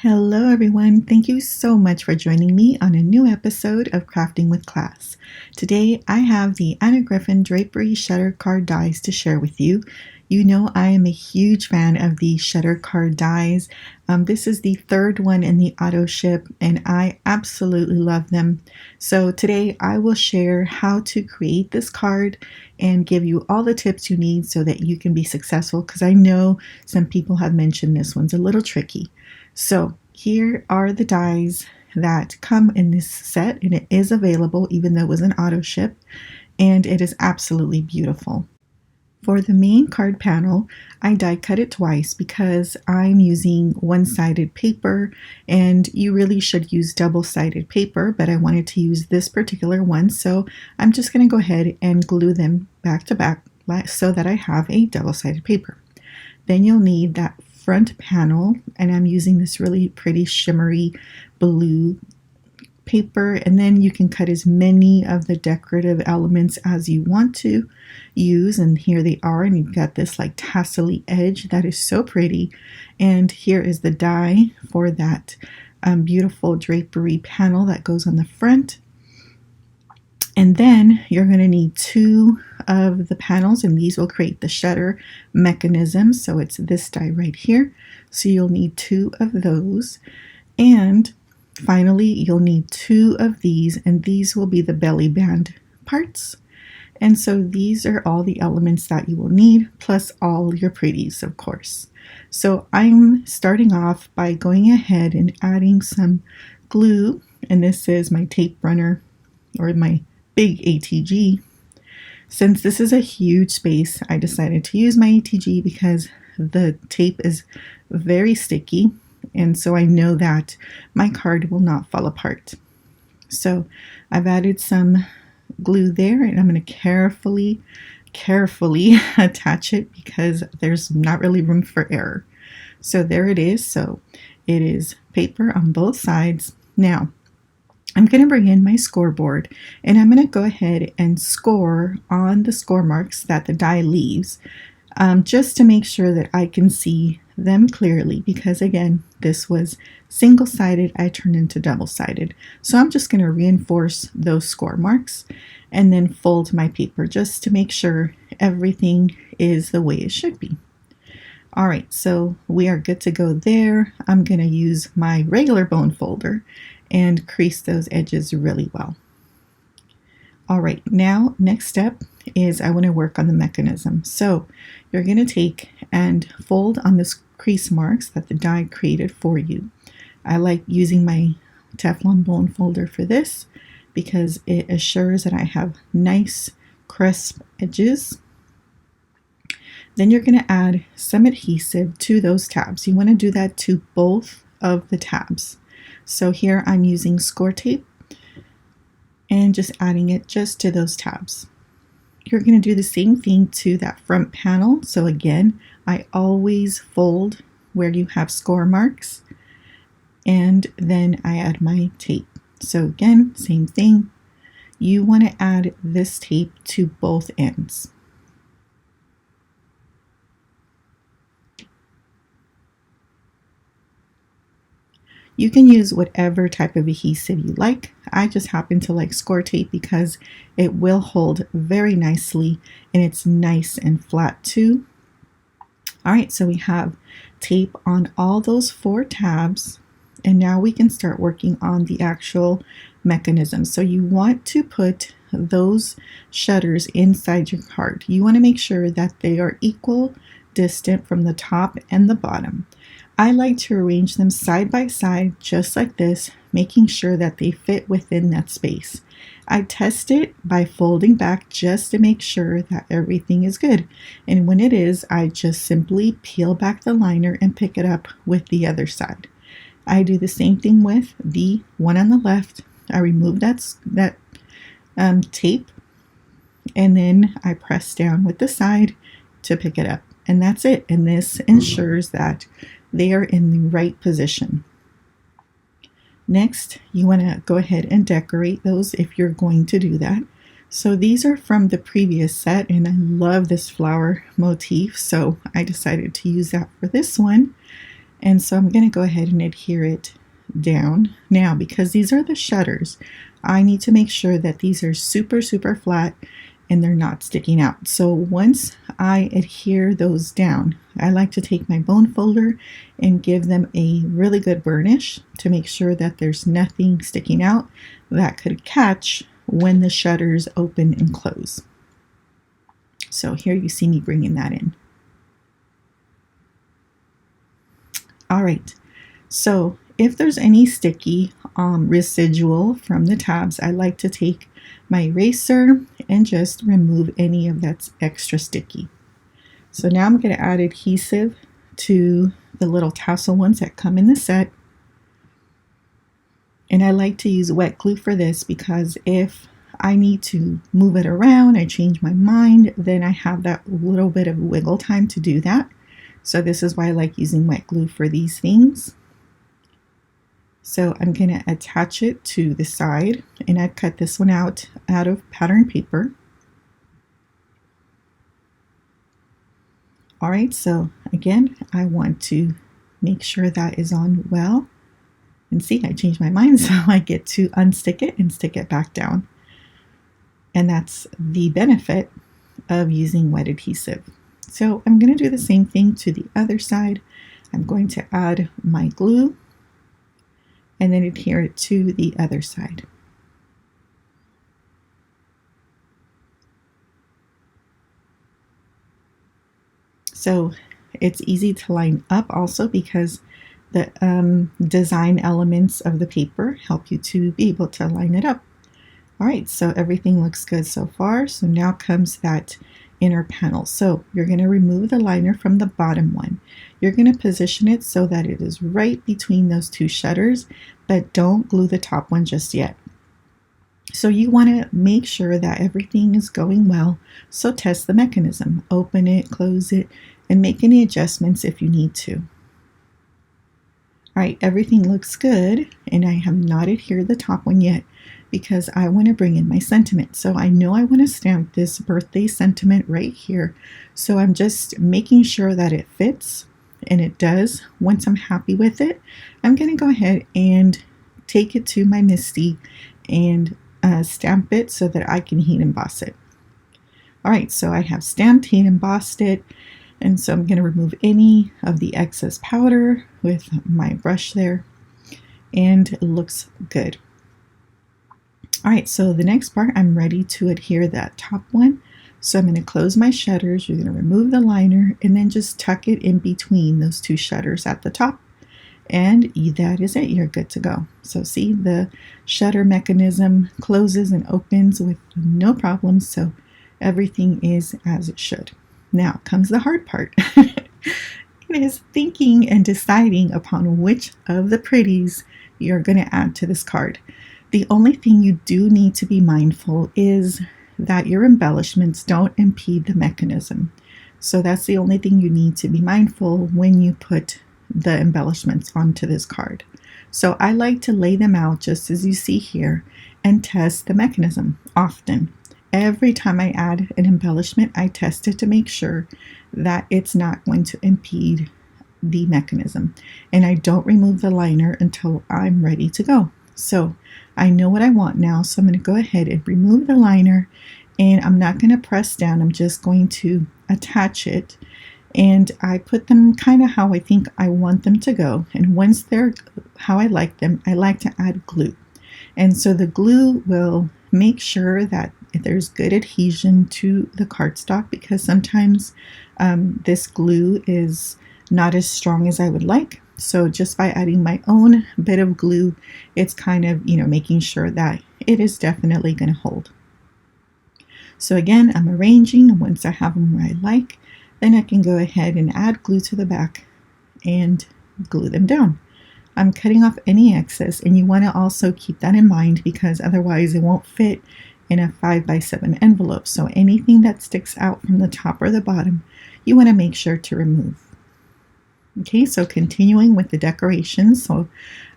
Hello everyone, thank you so much for joining me on a new episode of Crafting with Class. Today I have the Anna Griffin Drapery Shutter card dies to share with you. You know I am a huge fan of the shutter card dies. This is the third one in the auto ship and I absolutely love them. So today I will share how to create this card and give you all the tips you need so that you can be successful, because I know some people have mentioned this one's a little tricky. So here are the dies that come in this set, and it is available even though it was an auto ship, and it is absolutely beautiful. For the main card panel, I die cut it twice because I'm using one-sided paper, and you really should use double-sided paper, but I wanted to use this particular one, so I'm just going to go ahead and glue them back to back so that I have a double-sided paper. Then you'll need that front panel, and I'm using this really pretty shimmery blue paper, and then you can cut as many of the decorative elements as you want to use, and here they are, and you've got this like tassel-y edge that is so pretty. And here is the die for that beautiful drapery panel that goes on the front. And then you're going to need two of the panels, and these will create the shutter mechanism. So it's this die right here. So you'll need two of those. And finally, you'll need two of these, and these will be the belly band parts. And so these are all the elements that you will need, plus all your pretties, of course. So I'm starting off by going ahead and adding some glue, and this is my tape runner, or my big ATG. Since this is a huge space, I decided to use my ATG because the tape is very sticky, and so I know that my card will not fall apart. So I've added some glue there, and I'm going to carefully attach it because there's not really room for error. So there it is. So it is paper on both sides. Now I'm going to bring in my scoreboard, and I'm going to go ahead and score on the score marks that the die leaves, just to make sure that I can see them clearly, because again, this was single-sided, I turned into double-sided. So I'm just going to reinforce those score marks and then fold my paper just to make sure everything is the way it should be. All right, so we are good to go there. I'm going to use my regular bone folder and crease those edges really well. All right, now next step is I want to work on the mechanism. So you're going to take and fold on the crease marks that the die created for you. I like using my Teflon bone folder for this because it assures that I have nice crisp edges. Then you're going to add some adhesive to those tabs. You want to do that to both of the tabs. So here I'm using score tape and just adding it just to those tabs. You're going to do the same thing to that front panel. So again, I always fold where you have score marks, and then I add my tape. So again, same thing. You want to add this tape to both ends. You can use whatever type of adhesive you like. I just happen to like score tape because it will hold very nicely and it's nice and flat too. All right, so we have tape on all those 4 tabs, and now we can start working on the actual mechanism. So you want to put those shutters inside your card. You want to make sure that they are equal distant from the top and the bottom. I like to arrange them side by side just like this, making sure that they fit within that space. I test it by folding back just to make sure that everything is good. And when it is, I just simply peel back the liner and pick it up with the other side. I do the same thing with the one on the left. I remove that tape, and then I press down with the side to pick it up. And that's it. And this ensures that they are in the right position. Next, you want to go ahead and decorate those if you're going to do that. So these are from the previous set, and I love this flower motif, so I decided to use that for this one. And so I'm going to go ahead and adhere it down. Now, because these are the shutters, I need to make sure that these are super, super flat and they're not sticking out. So once I adhere those down, I like to take my bone folder and give them a really good burnish to make sure that there's nothing sticking out that could catch when the shutters open and close. So here you see me bringing that in. All right, so if there's any sticky residual from the tabs, I like to take my eraser and just remove any of that's extra sticky. So now I'm going to add adhesive to the little tassel ones that come in the set. And I like to use wet glue for this because if I need to move it around, I change my mind, then I have that little bit of wiggle time to do that. So this is why I like using wet glue for these things. So I'm going to attach it to the side, and I've cut this one out of pattern paper. All right, so again, I want to make sure that is on well. And see, I changed my mind, so I get to unstick it and stick it back down. And that's the benefit of using wet adhesive. So I'm going to do the same thing to the other side. I'm going to add my glue and then adhere it to the other side. So it's easy to line up also because the design elements of the paper help you to be able to line it up. All right, so everything looks good so far. So now comes that inner panel. So you're going to remove the liner from the bottom one. You're going to position it so that it is right between those two shutters, but don't glue the top one just yet. So you want to make sure that everything is going well. So test the mechanism, open it, close it, and make any adjustments if you need to. All right, everything looks good, and I have not adhered the top one yet because I want to bring in my sentiment. So I know I want to stamp this birthday sentiment right here. So I'm just making sure that it fits, and it does. Once I'm happy with it, I'm going to go ahead and take it to my MISTI and stamp it so that I can heat emboss it. All right, so I have stamped, heat embossed it, and so I'm going to remove any of the excess powder with my brush there, and it looks good. All right, so the next part, I'm ready to adhere that top one. So I'm going to close my shutters, you're going to remove the liner, and then just tuck it in between those two shutters at the top. And that is it, you're good to go. So see, the shutter mechanism closes and opens with no problems, so everything is as it should. Now comes the hard part. It is thinking and deciding upon which of the pretties you're going to add to this card. The only thing you do need to be mindful is that your embellishments don't impede the mechanism. So that's the only thing you need to be mindful when you put the embellishments onto this card. So I like to lay them out just as you see here and test the mechanism often. Every time I add an embellishment, I test it to make sure that it's not going to impede the mechanism. And I don't remove the liner until I'm ready to go. So I know what I want now, so I'm going to go ahead and remove the liner, and I'm not going to press down. I'm just going to attach it, and I put them kind of how I think I want them to go. And once they're how I like them, I like to add glue. And so the glue will make sure that there's good adhesion to the cardstock, because sometimes this glue is not as strong as I would like. So just by adding my own bit of glue, it's kind of, making sure that it is definitely going to hold. So again, I'm arranging, and once I have them where I like, then I can go ahead and add glue to the back and glue them down. I'm cutting off any excess, and you want to also keep that in mind because otherwise it won't fit in a 5x7 envelope. So anything that sticks out from the top or the bottom, you want to make sure to remove. Okay, so continuing with the decorations, so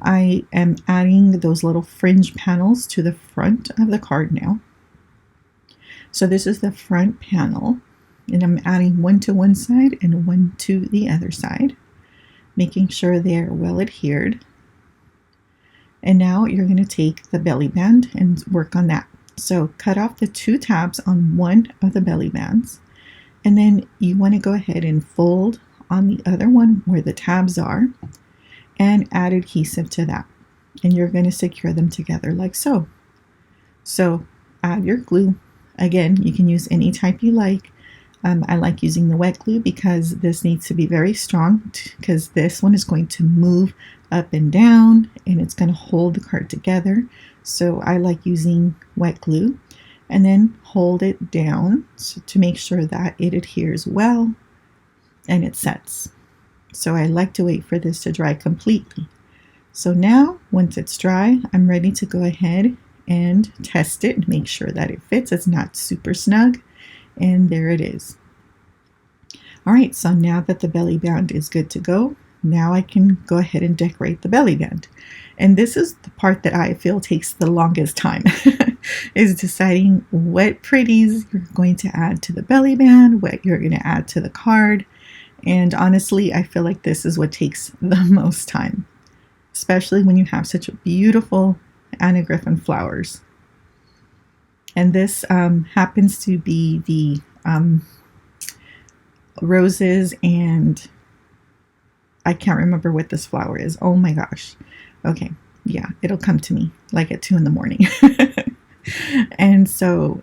I am adding those little fringe panels to the front of the card now. So this is the front panel, and I'm adding one to one side and one to the other side. making sure they're well adhered. And now you're going to take the belly band and work on that. So cut off the 2 tabs on one of the belly bands, and then you want to go ahead and fold on the other one where the tabs are and add adhesive to that. And you're going to secure them together like so. So add your glue. Again, you can use any type you like. I like using the wet glue because this needs to be very strong, because this one is going to move up and down and it's going to hold the card together. So I like using wet glue, and then hold it down to make sure that it adheres well and it sets. So I like to wait for this to dry completely. So now once it's dry, I'm ready to go ahead and test it and make sure that it fits. It's not super snug. And there it is. All right, so now that the belly band is good to go, now I can go ahead and decorate the belly band. And this is the part that I feel takes the longest time, is deciding what pretties you're going to add to the belly band, what you're going to add to the card. And honestly, I feel like this is what takes the most time, especially when you have such beautiful Anna Griffin flowers. And this happens to be the roses, and I can't remember what this flower is. Oh my gosh. Okay. Yeah, it'll come to me like at 2 in the morning. And so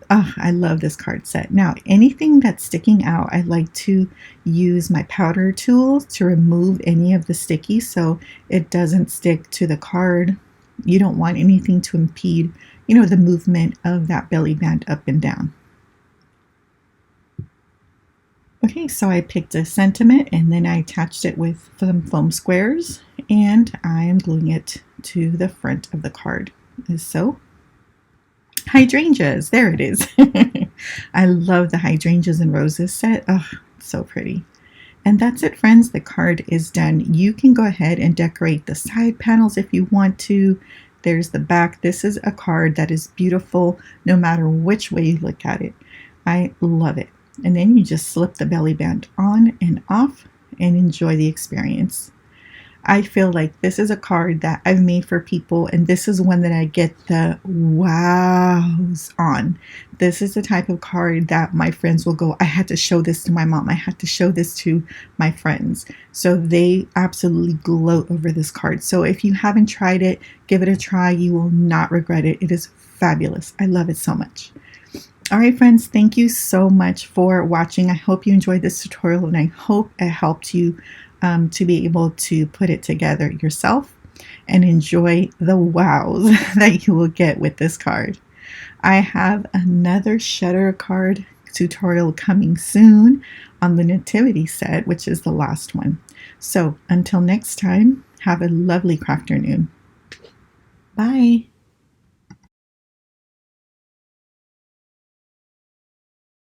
I love this card set. Now, anything that's sticking out, I like to use my powder tool to remove any of the sticky so it doesn't stick to the card. You don't want anything to impede, the movement of that belly band up and down. Okay, so I picked a sentiment and then I attached it with some foam squares, and I am gluing it to the front of the card, as so. Hydrangeas, there it is. I love the hydrangeas and roses set. Oh, it's so pretty. And that's it, friends. The card is done. You can go ahead and decorate the side panels if you want to. There's the back. This is a card that is beautiful no matter which way you look at it. I love it. And then you just slip the belly band on and off and enjoy the experience. I feel like this is a card that I've made for people, and this is one that I get the wows on. This is the type of card that my friends will go, I had to show this to my mom. I had to show this to my friends. So they absolutely gloat over this card. So if you haven't tried it, give it a try. You will not regret it. It is fabulous. I love it so much. All right, friends, thank you so much for watching. I hope you enjoyed this tutorial, and I hope it helped you to be able to put it together yourself and enjoy the wows that you will get with this card. I have another shutter card tutorial coming soon on the nativity set, which is the last one. So until next time, have a lovely craft afternoon. Bye.